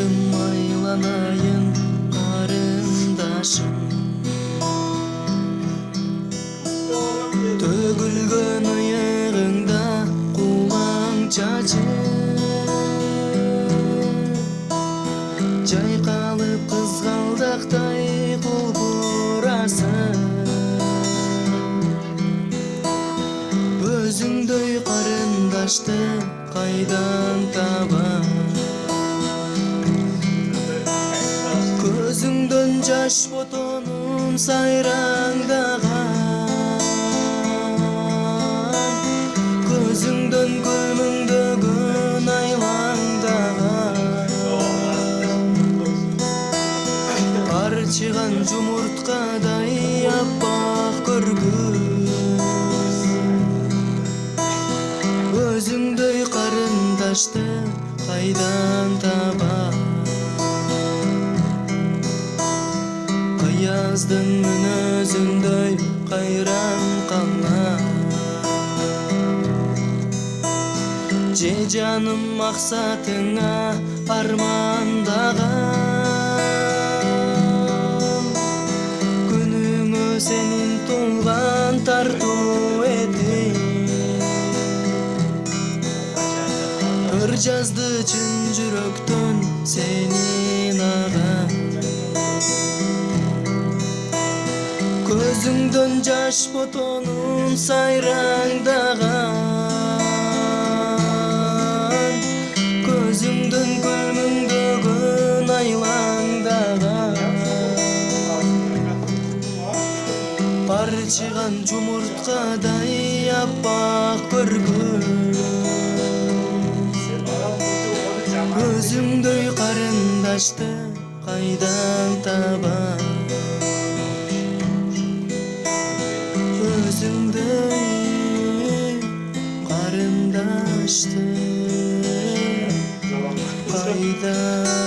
Артым айланайын карындашым, төгүлгөн ыйыгыңда кулаң чачып, жайкалып кызгалдактай кулбурасың. Өзүңдөй карындашты кайдан табам? Көзүңдөн жаш ботонун сайраңдаган, көзүңдөн көмүңдөгөн айлаңдаган, арчыган жумурткадай аппак көргүз. Өзүңдөй карындашты кайдан табам? Кыяздын мүнөзүндөй кайран калган, же жаным максатыңа армандаган. Күнүңө сенин тулган тартуу этиң, ыр жазды чын жүрөктөн сенин агам. Көзүңдөн жаш ботонун сайраңдаган, көзүңдөн көмүңдөгөн айлаңдаган, арчыган жумурткадай аппак көргүз. Өзүңдөй карындашты кайдан табам? Өзүңдөй карындашты кайдан